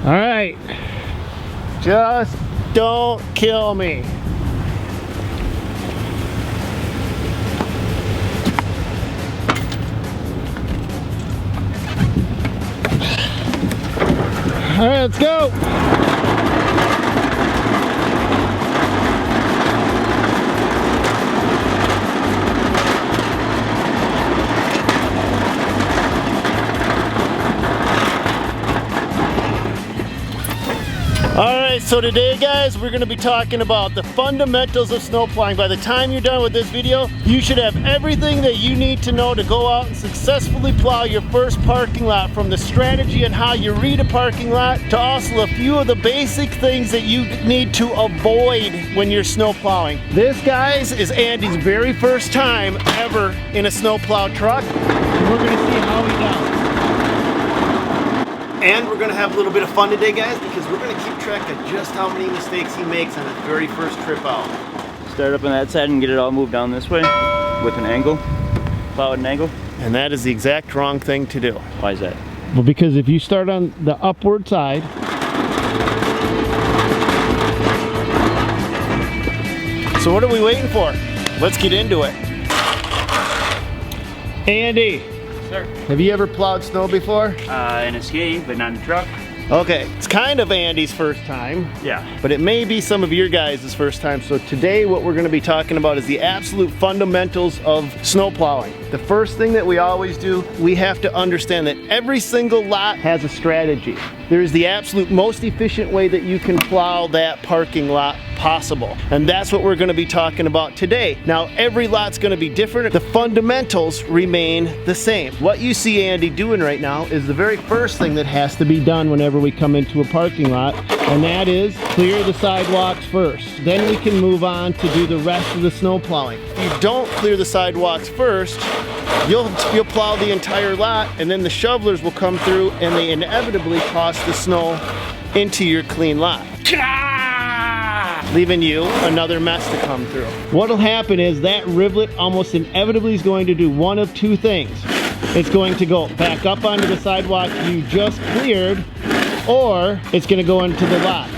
All right. Just don't kill me. All right, let's go. Alright, so today guys, we're going to be talking about the fundamentals of snowplowing. By the time you're done with this video, you should have everything that you need to know to go out and successfully plow your first parking lot, from the strategy and how you read a parking lot to also a few of the basic things that you need to avoid when you're snowplowing. This, guys, is Andy's very first time ever in a snowplow truck, and we're going to see how he does. And we're going to have a little bit of fun today, guys, because we're going to keep track of just how many mistakes he makes on his very first trip out. Start up on that side and get it all moved down this way with an angle, plow at an angle. And that is the exact wrong thing to do. Why is that? Well, because if you start on the upward side, so what are we waiting for? Let's get into it. Andy. Sir. Have you ever plowed snow before? In a ski, but not in a truck. Okay, it's kind of Andy's first time. Yeah. But it may be some of your guys' first time. So today what we're going to be talking about is the absolute fundamentals of snowplowing. The first thing that we always do, we have to understand that every single lot has a strategy. There is the absolute most efficient way that you can plow that parking lot possible. And that's what we're going to be talking about today. Now, every lot's going to be different. The fundamentals remain the same. What you see Andy doing right now is the very first thing that has to be done whenever we come into a parking lot, and that is clear the sidewalks first. Then we can move on to do the rest of the snow plowing. If you don't clear the sidewalks first, you'll plow the entire lot, and then the shovelers will come through and they inevitably toss the snow into your clean lot, leaving you another mess to come through. What'll happen is that rivulet almost inevitably is going to do one of two things. It's going to go back up onto the sidewalk you just cleared, or it's going to go into the lot.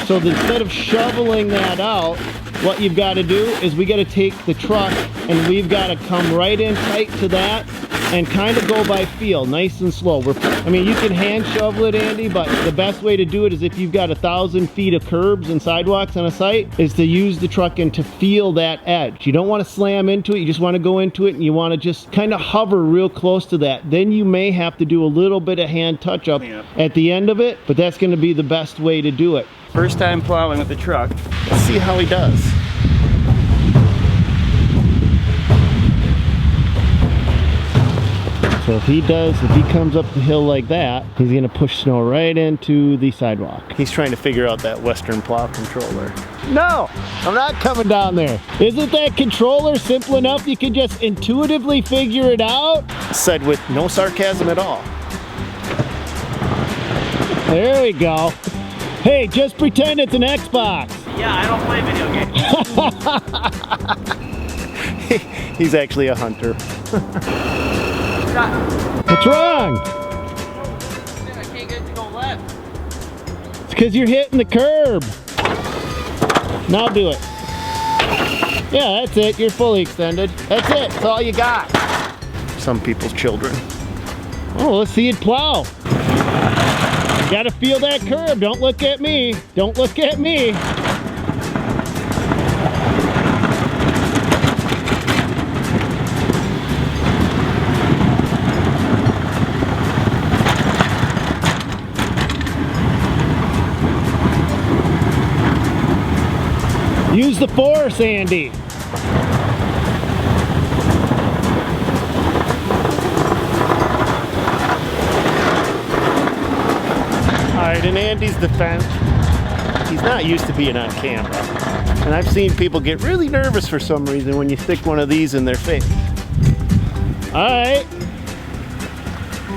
So instead of shoveling that out, what you've got to do is we got to take the truck and we've got to come right in tight to that and kind of go by feel, nice and slow. I mean, you can hand shovel it, Andy, but the best way to do it is if you've got 1,000 feet of curbs and sidewalks on a site, is to use the truck and to feel that edge. You don't want to slam into it, you just want to go into it and you want to just kind of hover real close to that. Then you may have to do a little bit of hand touch up at the end of it, but that's going to be the best way to do it. First time plowing with the truck. Let's see how he does. So if he comes up the hill like that, he's gonna push snow right into the sidewalk. He's trying to figure out that Western plow controller. No, I'm not coming down there. Isn't that controller simple enough you can just intuitively figure it out? Said with no sarcasm at all. There we go. Hey, just pretend it's an Xbox. Yeah, I don't play video games. He's actually a hunter. What's wrong? I can't get it to go left. It's because you're hitting the curb. Now do it. Yeah, that's it. You're fully extended. That's it. That's all you got. Some people's children. Oh, let's see it plow. You gotta feel that curb. Don't look at me. Don't look at me. Use the force, Andy. Alright, in Andy's defense, he's not used to being on camera. And I've seen people get really nervous for some reason when you stick one of these in their face. Alright.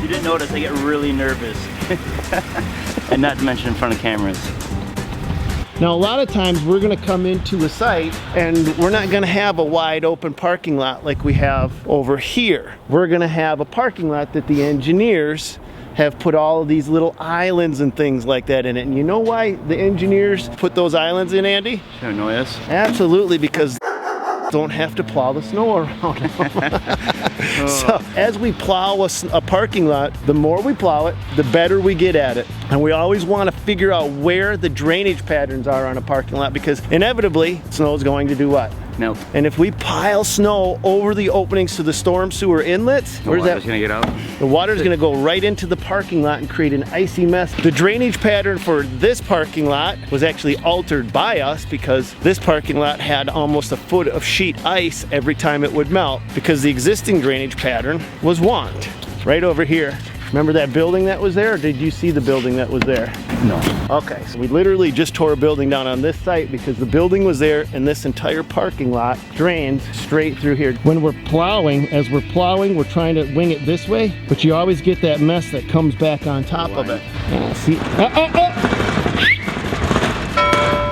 You didn't notice, I get really nervous. And not to mention in front of cameras. Now, a lot of times we're going to come into a site and we're not going to have a wide open parking lot like we have over here. We're going to have a parking lot that the engineers have put all of these little islands and things like that in it. And you know why the engineers put those islands in, Andy? To annoy us? Absolutely, because don't have to plow the snow around them. So as we plow a parking lot, the more we plow it, the better we get at it. And we always want to figure out where the drainage patterns are on a parking lot, because inevitably snow is going to do what? Melt. And if we pile snow over the openings to the storm sewer inlets, The water's gonna get out. The water's gonna go right into the parking lot and create an icy mess. The drainage pattern for this parking lot was actually altered by us, because this parking lot had almost a foot of sheet ice every time it would melt, because the existing drainage pattern was wand right over here. Remember that building that was there, or did you see the building that was there? No. Okay, so we literally just tore a building down on this site because the building was there, and this entire parking lot drains straight through here. When we're plowing, as we're plowing, we're trying to wing it this way, but you always get that mess that comes back on top of it. See?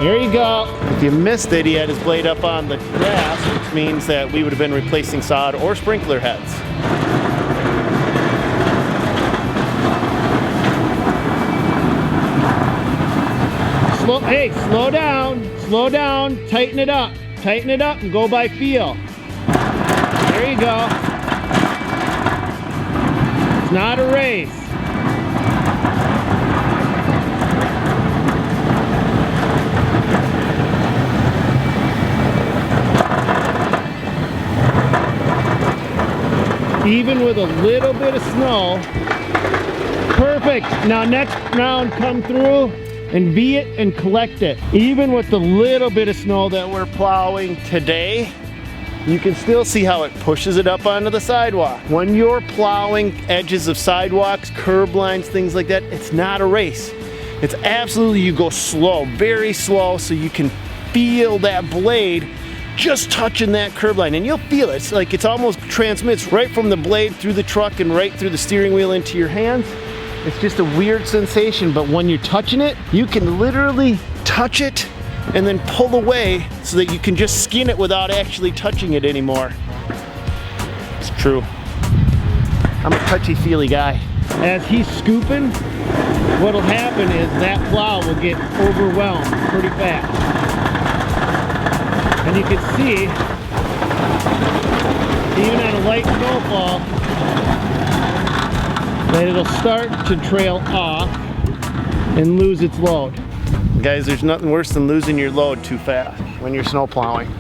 There you go. If you missed it, he had his blade up on the grass, which means that we would have been replacing sod or sprinkler heads. Hey, slow down, tighten it up and go by feel. There you go. It's not a race. Even with a little bit of snow. Perfect. Now next round, come through and V it and collect it. Even with the little bit of snow that we're plowing today, you can still see how it pushes it up onto the sidewalk. When you're plowing edges of sidewalks, curb lines, things like that, it's not a race. It's absolutely, you go slow, very slow, so you can feel that blade just touching that curb line, and you'll feel it. It's like it's almost transmits right from the blade through the truck and right through the steering wheel into your hands. It's just a weird sensation, but when you're touching it, you can literally touch it and then pull away so that you can just skin it without actually touching it anymore. It's true. I'm a touchy-feely guy. As he's scooping, what'll happen is that plow will get overwhelmed pretty fast. And you can see, even on a light snowfall, that it'll start to trail off and lose its load. Guys, there's nothing worse than losing your load too fast when you're snow plowing.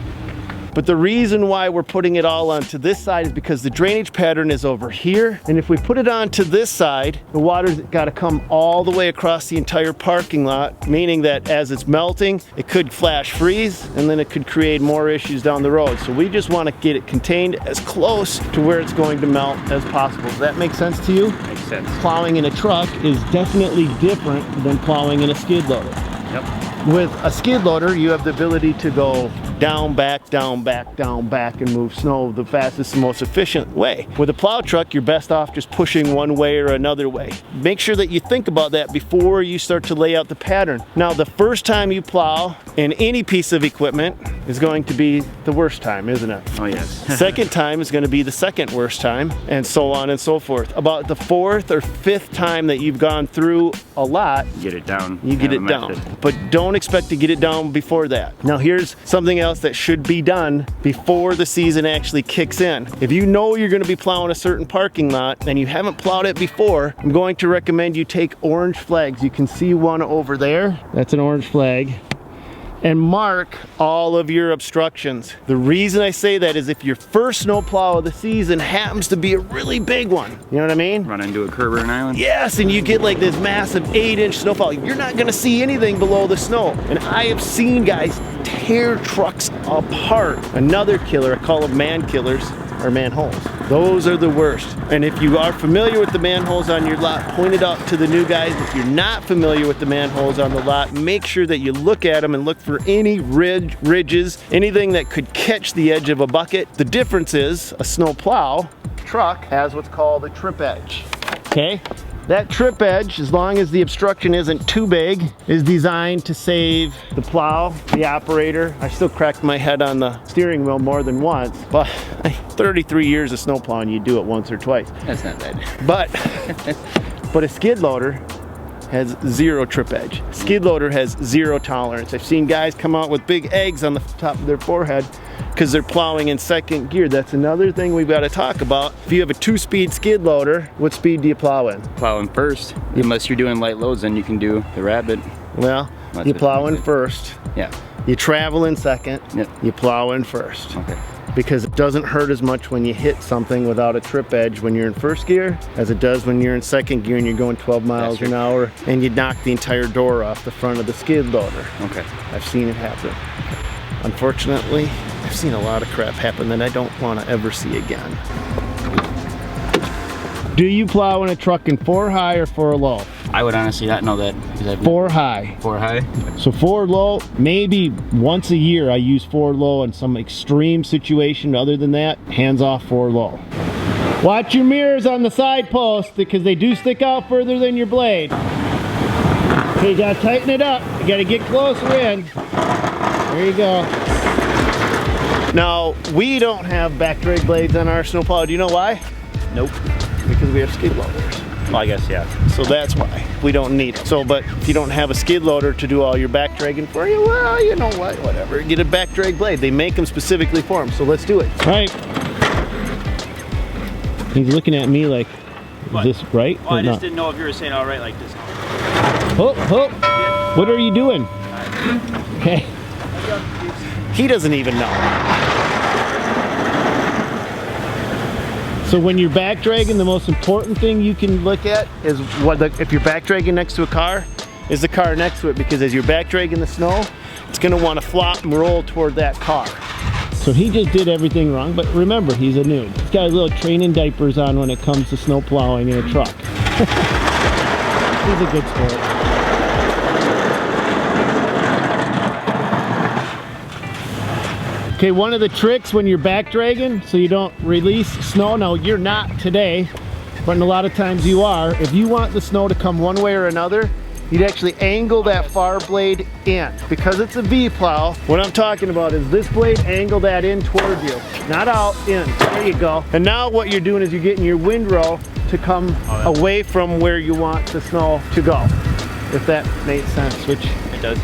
But the reason why we're putting it all onto this side is because the drainage pattern is over here. And if we put it onto this side, the water's got to come all the way across the entire parking lot, meaning that as it's melting, it could flash freeze, and then it could create more issues down the road. So we just want to get it contained as close to where it's going to melt as possible. Does that make sense to you? Makes sense. Plowing in a truck is definitely different than plowing in a skid loader. Yep. With a skid loader, you have the ability to go down, back, down, back, down, back, and move snow the fastest and most efficient way. With a plow truck, you're best off just pushing one way or another way. Make sure that you think about that before you start to lay out the pattern. Now, the first time you plow in any piece of equipment is going to be the worst time, isn't it? Oh, yes. Second time is going to be the second worst time, and so on and so forth. About the fourth or fifth time that you've gone through a lot, Get it down. you get it down. But don't expect to get it down before that. Now, here's something else that should be done before the season actually kicks in. If you know you're going to be plowing a certain parking lot and you haven't plowed it before, I'm going to recommend you take orange flags. You can see one over there. That's an orange flag. And mark all of your obstructions. The reason I say that is if your first snowplow of the season happens to be a really big one, you know what I mean? Run into a curb or an island? Yes, and you get like this massive 8-inch snowfall. You're not gonna see anything below the snow. And I have seen guys tear trucks apart. Another killer, I call them man killers, or manholes. Those are the worst. And if you are familiar with the manholes on your lot, point it out to the new guys. If you're not familiar with the manholes on the lot, make sure that you look at them and look for any ridges, anything that could catch the edge of a bucket. The difference is a snow plow truck has what's called a trip edge. Okay? That trip edge, as long as the obstruction isn't too big, is designed to save the plow, the operator. I still cracked my head on the steering wheel more than once, but 33 years of snow plowing, you do it once or twice. That's not bad. But But a skid loader has 0 trip edge. Skid loader has 0 tolerance. I've seen guys come out with big eggs on the top of their forehead because they're plowing in 2nd gear. That's another thing we've got to talk about. If you have a 2-speed skid loader, what speed do you plow in? Plowing first. Unless you're doing light loads, then you can do the rabbit. Well, you plow in first. Yeah. You travel in 2nd. Yep. You plow in first. Okay. Because it doesn't hurt as much when you hit something without a trip edge when you're in 1st gear as it does when you're in 2nd gear and you're going 12 miles an hour and you knock the entire door off the front of the skid loader. Okay. I've seen it happen. Unfortunately, I've seen a lot of crap happen that I don't want to ever see again. Do you plow in a truck in 4 high or 4 low? I would honestly not know that. 4 high. 4 high? So 4 low, maybe once a year I use 4 low in some extreme situation. Other than that, hands off 4 low. Watch your mirrors on the side post because they do stick out further than your blade. Okay, you gotta tighten it up. You gotta get closer in. There you go. Now, we don't have back drag blades on our snowplow. Do you know why? Nope. Because we have skid loaders. Well, I guess, yeah. So that's why we don't need it. So, but if you don't have a skid loader to do all your back dragging for you, well, you know what, whatever. Get a back drag blade. They make them specifically for them, so let's do it. All right. He's looking at me like, is this right? Well, I just didn't know if you were saying all right like this. Oh, oh. What are you doing? Okay. He doesn't even know. So when you're back dragging, the most important thing you can look at is if you're back dragging next to a car, is the car next to it, because as you're back dragging the snow, it's gonna want to flop and roll toward that car. So he just did everything wrong, but remember, he's a noob. He's got his little training diapers on when it comes to snow plowing in a truck. He's a good sport. Okay, one of the tricks when you're back dragging so you don't release snow, now you're not today, but a lot of times you are. If you want the snow to come one way or another, you'd actually angle that far blade in. Because it's a V plow, what I'm talking about is this blade, angle that in toward you, not out, in. There you go. And now what you're doing is you're getting your windrow to come away from where you want the snow to go. If that makes sense, which it does.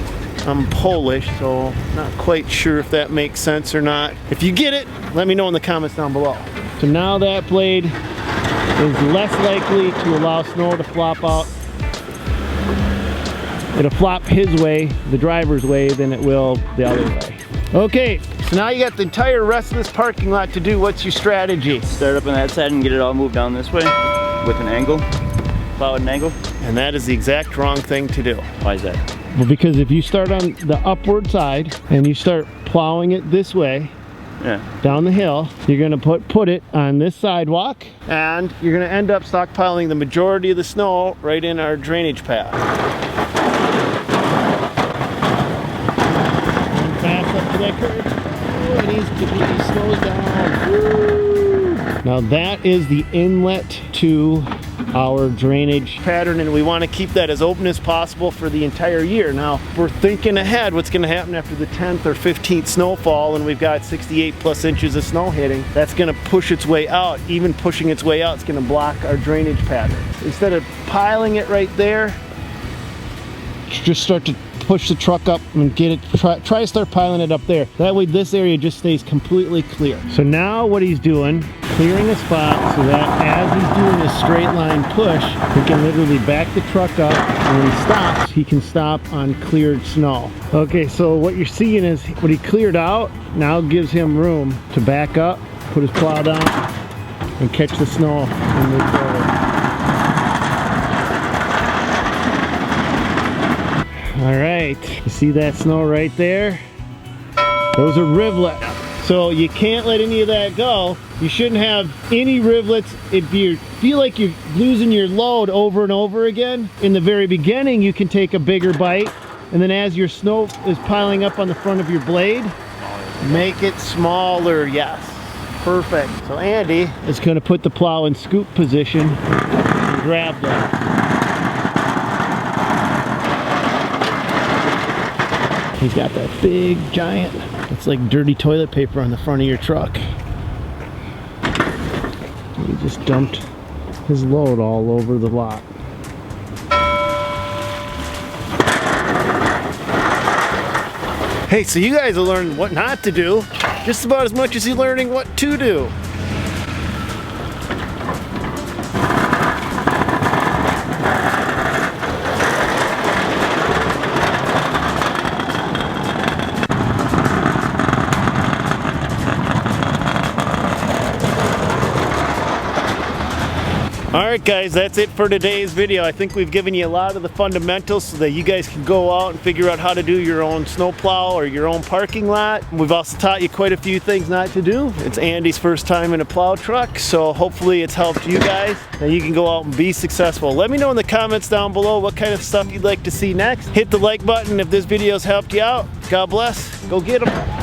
I'm Polish, so not quite sure if that makes sense or not. If you get it, let me know in the comments down below. So now that blade is less likely to allow snow to flop out. It'll flop his way, the driver's way, than it will the other way. Okay, so now you got the entire rest of this parking lot to do. What's your strategy? Start up on that side and get it all moved down this way with an angle. Plow at an angle. And that is the exact wrong thing to do. Why is that? Well, because if you start on the upward side and you start plowing it this way, down the hill, you're gonna put it on this sidewalk, and you're gonna end up stockpiling the majority of the snow right in our drainage path. Back up to that curve. Oh, it is, slows down. Woo. Now that is the inlet to our drainage pattern, and we want to keep that as open as possible for the entire year. Now, we're thinking ahead what's going to happen after the 10th or 15th snowfall, and we've got 68 plus inches of snow hitting. That's going to push its way out. Even pushing its way out, it's going to block our drainage pattern. Instead of piling it right there, just start to push the truck up and get it, try to start piling it up there. That way this area just stays completely clear. So now what he's doing, clearing a spot so that as he's doing a straight line push, he can literally back the truck up, and when he stops, he can stop on cleared snow. Okay, so what you're seeing is what he cleared out now gives him room to back up, put his plow down, and catch the snow and move forward. All right, you see that snow right there? Those are rivlets. So you can't let any of that go. You shouldn't have any rivlets. If you feel like you're losing your load over and over again, in the very beginning you can take a bigger bite, and then as your snow is piling up on the front of your blade, make it smaller. Yes, perfect. So Andy is going to put the plow in scoop position and grab that. He's got that big giant, it's like dirty toilet paper on the front of your truck. He just dumped his load all over the lot. Hey, so you guys are learning what not to do just about as much as you're learning what to do. Alright guys, that's it for today's video. I think we've given you a lot of the fundamentals so that you guys can go out and figure out how to do your own snowplow or your own parking lot. We've also taught you quite a few things not to do. It's Andy's first time in a plow truck, so hopefully it's helped you guys and you can go out and be successful. Let me know in the comments down below what kind of stuff you'd like to see next. Hit the like button if this video's helped you out. God bless. Go get them.